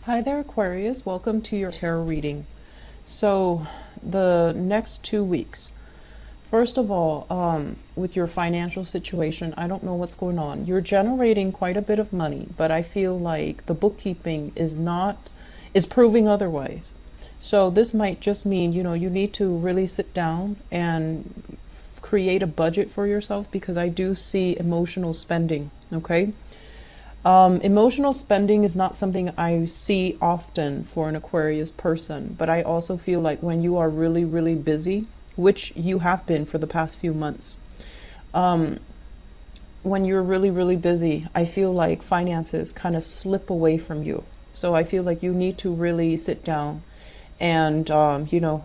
Hi there, Aquarius. Welcome to your tarot reading. So, the next 2 weeks, first of all, with your financial situation, I don't know what's going on. You're generating quite a bit of money, but I feel like the bookkeeping is proving otherwise. So this might just mean, you need to really sit down and create a budget for yourself, because I do see emotional spending, okay? Emotional spending is not something I see often for an Aquarius person, but I also feel like when you are really, really busy, which you have been for the past few months, when you're really, really busy, I feel like finances kind of slip away from you. So I feel like you need to really sit down and,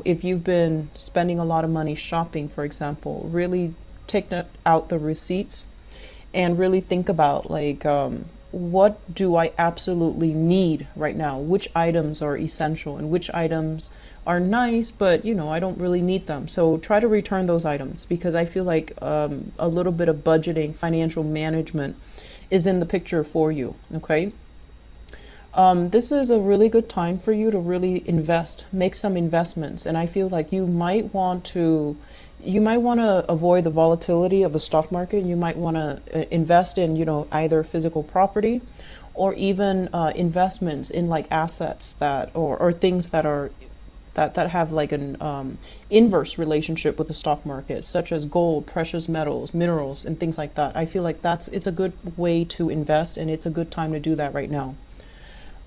if you've been spending a lot of money shopping, for example, really take out the receipts and really think about what do I absolutely need right now? Which items are essential and which items are nice, but I don't really need them. So try to return those items, because I feel like a little bit of budgeting, financial management is in the picture for you, okay? This is a really good time for you to really make some investments. And I feel like you might want to avoid the volatility of the stock market. You might want to invest in, either physical property or even investments in like assets or things that have like an inverse relationship with the stock market, such as gold, precious metals, minerals, and things like that. I feel like it's a good way to invest, and it's a good time to do that right now.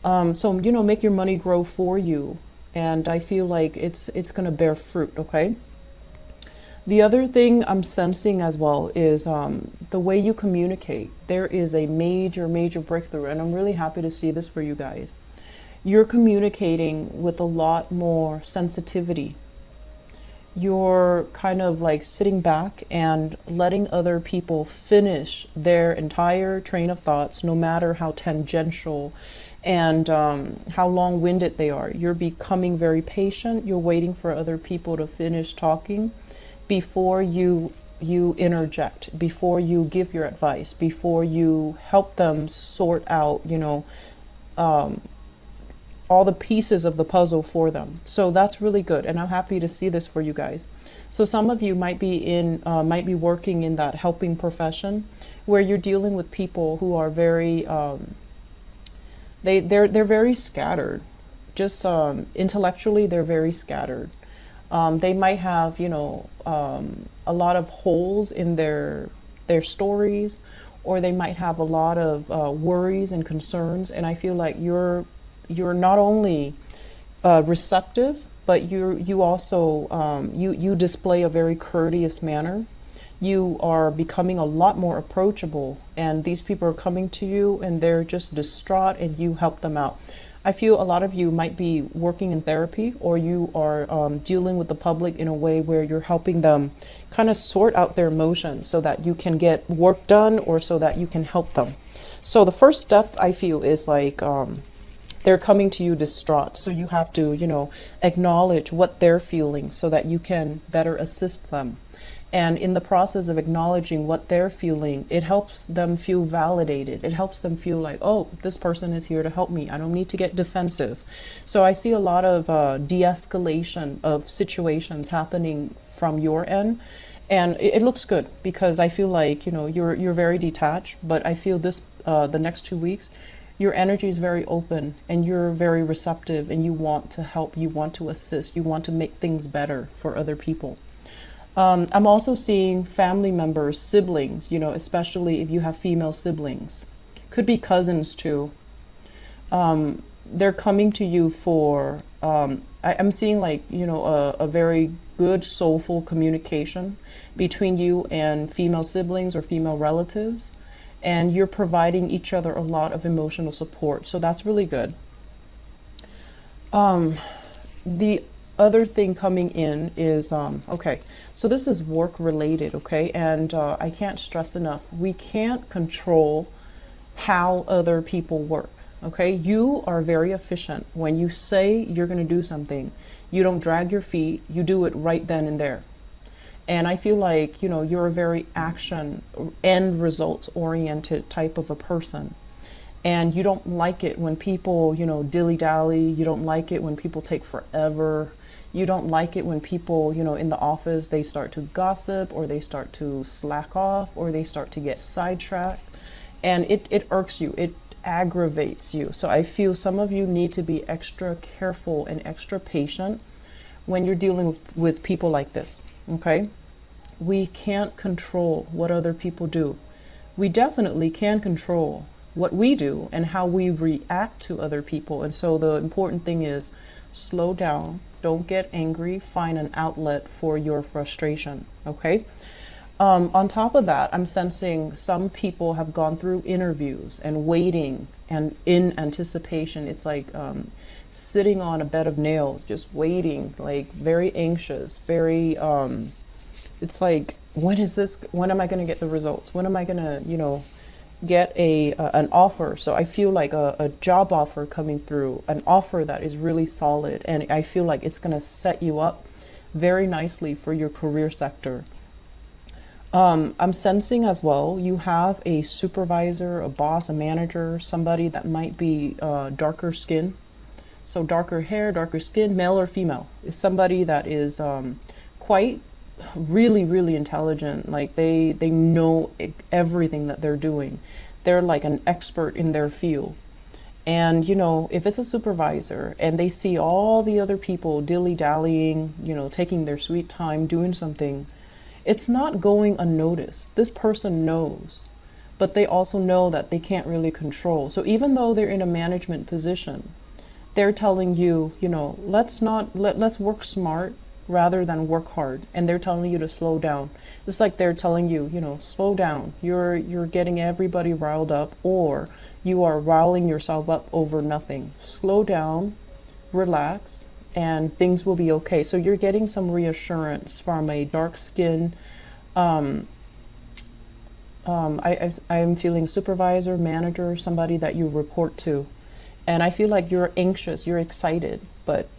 So, make your money grow for you. And I feel like it's going to bear fruit, okay? The other thing I'm sensing as well is the way you communicate. There is a major, major breakthrough, and I'm really happy to see this for you guys. You're communicating with a lot more sensitivity. You're kind of like sitting back and letting other people finish their entire train of thoughts, no matter how tangential and how long-winded they are. You're becoming very patient. You're waiting for other people to finish talking before you interject, before you give your advice, before you help them sort out, all the pieces of the puzzle for them. So that's really good, and I'm happy to see this for you guys. So some of you might be working in that helping profession, where you're dealing with people who are very they're very scattered. Just intellectually, they're very scattered. They might have, a lot of holes in their stories, or they might have a lot of worries and concerns. And I feel like you're not only receptive, but you also you display a very courteous manner. You are becoming a lot more approachable, and these people are coming to you and they're just distraught, and you help them out. I feel a lot of you might be working in therapy, or you are dealing with the public in a way where you're helping them kind of sort out their emotions so that you can get work done, or so that you can help them. So the first step, I feel, is like they're coming to you distraught. So you have to, acknowledge what they're feeling so that you can better assist them. And in the process of acknowledging what they're feeling, it helps them feel validated. It helps them feel like, oh, this person is here to help me. I don't need to get defensive. So I see a lot of de-escalation of situations happening from your end. And it looks good, because I feel like, you're very detached. But I feel this, the next 2 weeks, your energy is very open, and you're very receptive, and you want to help, you want to assist, you want to make things better for other people. I'm also seeing family members, siblings, especially if you have female siblings. Could be cousins too. They're coming to you for, I'm seeing a very good soulful communication between you and female siblings or female relatives. And you're providing each other a lot of emotional support. So that's really good. The other thing coming in is, okay, so this is work related, okay? And I can't stress enough, we can't control how other people work, okay? You are very efficient. When you say you're going to do something, you don't drag your feet, you do it right then and there. And I feel like, you're a very action, end results oriented type of a person. And you don't like it when people, dilly-dally. You don't like it when people take forever. You don't like it when people, in the office, they start to gossip, or they start to slack off, or they start to get sidetracked. And it irks you. It aggravates you. So I feel some of you need to be extra careful and extra patient when you're dealing with people like this, okay? We can't control what other people do. We definitely can control what we do and how we react to other people. And so the important thing is slow down, don't get angry, find an outlet for your frustration, okay? On top of that, I'm sensing some people have gone through interviews and waiting and in anticipation. It's like sitting on a bed of nails, just waiting, like very anxious, very, it's like, when am I going to get the results? When am I going to, get an offer? So I feel like a job offer coming through, an offer that is really solid. And I feel like it's going to set you up very nicely for your career sector. I'm sensing as well, you have a supervisor, a boss, a manager, somebody that might be darker skin. So darker hair, darker skin, male or female. It's somebody that is quite really, really intelligent. Like they know everything that they're doing. They're like an expert in their field. And, if it's a supervisor and they see all the other people dilly-dallying, taking their sweet time doing something, it's not going unnoticed. This person knows, but they also know that they can't really control. So even though they're in a management position, they're telling you, let's work smart rather than work hard. And they're telling you to slow down. It's like they're telling you, slow down. You're getting everybody riled up, or you are riling yourself up over nothing. Slow down, relax, and things will be okay. So you're getting some reassurance from a dark skin. I'm feeling supervisor, manager, somebody that you report to. And I feel like you're anxious, you're excited, but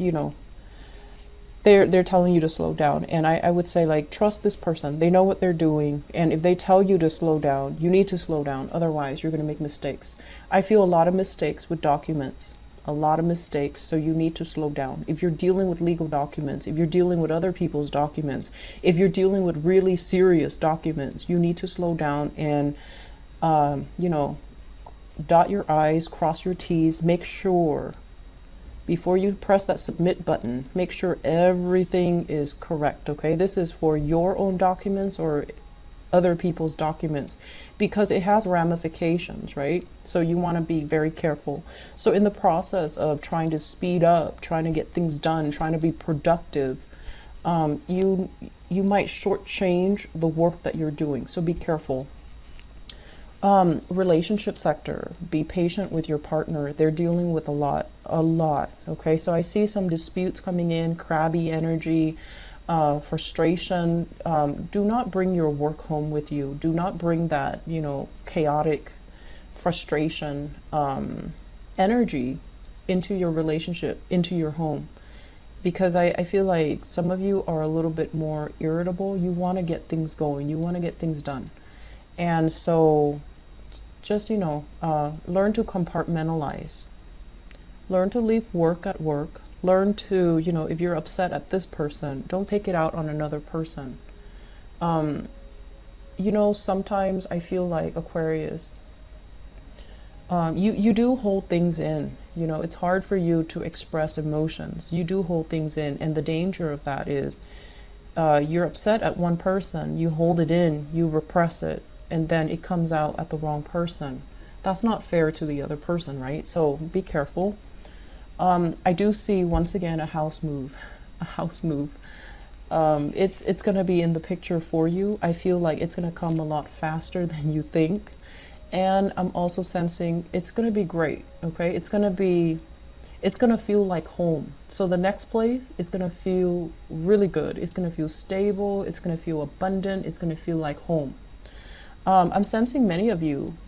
they're telling you to slow down. And I would say, like, trust this person. They know what they're doing. And if they tell you to slow down, you need to slow down. Otherwise, you're going to make mistakes. I feel a lot of mistakes with documents. A lot of mistakes, so you need to slow down. If you're dealing with legal documents, if you're dealing with other people's documents, if you're dealing with really serious documents, you need to slow down and, dot your I's, cross your T's, make sure, before you press that submit button, make sure everything is correct, okay? This is for your own documents or other people's documents, because it has ramifications, right? So you want to be very careful. So in the process of trying to speed up, trying to get things done, trying to be productive, you might shortchange the work that you're doing. So be careful. Relationship sector, be patient with your partner. They're dealing with a lot. Okay, so I see some disputes coming in, crabby energy, frustration. Do not bring your work home with you. Do not bring that, chaotic frustration, energy into your relationship, into your home. Because I feel like some of you are a little bit more irritable. You want to get things going. You want to get things done. And so just, learn to compartmentalize. Learn to leave work at work. Learn to, if you're upset at this person, don't take it out on another person. Sometimes I feel like, Aquarius, you do hold things in. It's hard for you to express emotions. You do hold things in. And the danger of that is you're upset at one person, you hold it in, you repress it, and then it comes out at the wrong person. That's not fair to the other person, right? So be careful. I do see, once again, a house move. It's going to be in the picture for you. I feel like it's going to come a lot faster than you think. And I'm also sensing it's going to be great, okay? It's going to feel like home. So the next place is going to feel really good. It's going to feel stable. It's going to feel abundant. It's going to feel like home. I'm sensing many of you,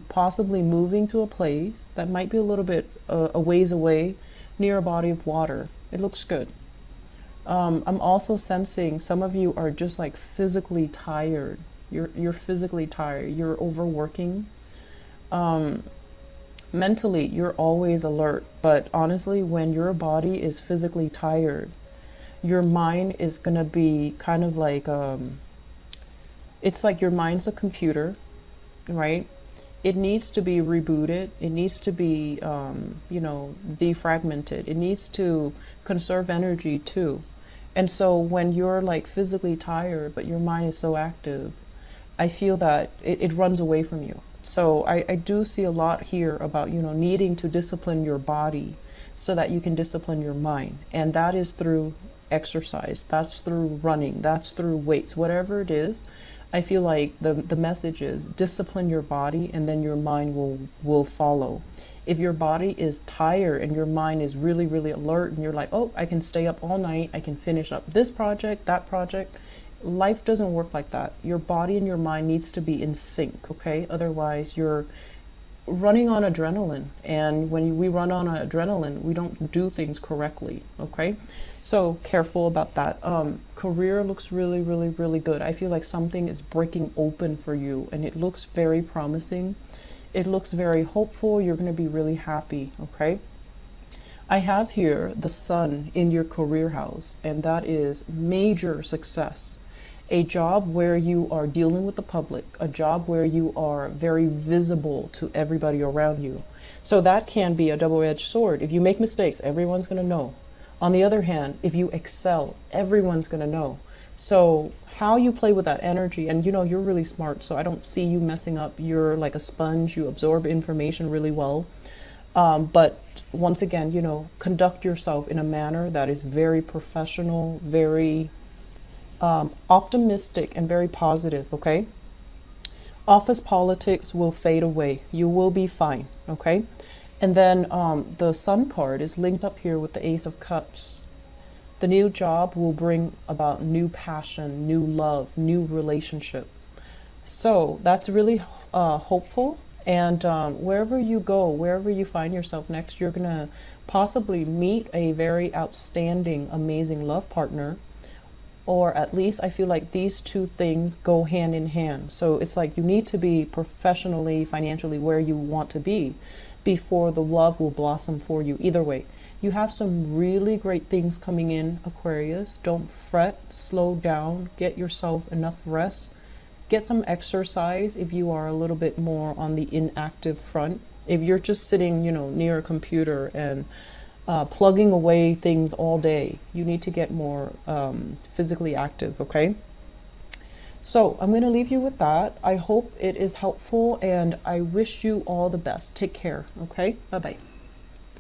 possibly moving to a place that might be a little bit a ways away, near a body of water. It looks good. I'm also sensing some of you are just like physically tired. You're physically tired. You're overworking. Mentally, you're always alert, but honestly, when your body is physically tired, your mind is going to be kind of like, it's like your mind's a computer, right? It needs to be rebooted. It needs to be, defragmented. It needs to conserve energy too. And so when you're like physically tired, but your mind is so active, I feel that it runs away from you. So I do see a lot here about, needing to discipline your body so that you can discipline your mind. And that is through exercise. That's through running. That's through weights, whatever it is. I feel like the message is discipline your body and then your mind will follow. If your body is tired and your mind is really, really alert and you're like, oh, I can stay up all night, I can finish up this project, that project. Life doesn't work like that. Your body and your mind needs to be in sync, okay? Otherwise, you're running on adrenaline. And when we run on adrenaline, we don't do things correctly, okay? So careful about that. Career looks really, really, really good. I feel like something is breaking open for you and it looks very promising. It looks very hopeful. You're going to be really happy, okay? I have here the sun in your career house, and that is major success. A job where you are dealing with the public, a job where you are very visible to everybody around you. So that can be a double-edged sword. If you make mistakes, everyone's going to know. On the other hand, if you excel, everyone's going to know. So how you play with that energy, and you're really smart, so I don't see you messing up. You're like a sponge. You absorb information really well. But once again, conduct yourself in a manner that is very professional, very optimistic and very positive, okay? Office politics will fade away. You will be fine, okay? And then the Sun card is linked up here with the Ace of Cups. The new job will bring about new passion, new love, new relationship. So that's really hopeful. And wherever you go, wherever you find yourself next, you're going to possibly meet a very outstanding, amazing love partner. Or at least I feel like these two things go hand in hand. So it's like you need to be professionally, financially where you want to be before the love will blossom for you. Either way, you have some really great things coming in, Aquarius. Don't fret, slow down, get yourself enough rest. Get some exercise if you are a little bit more on the inactive front. If you're just sitting, near a computer and plugging away things all day, you need to get more physically active, okay? So I'm going to leave you with that. I hope it is helpful and I wish you all the best. Take care, okay? Bye-bye.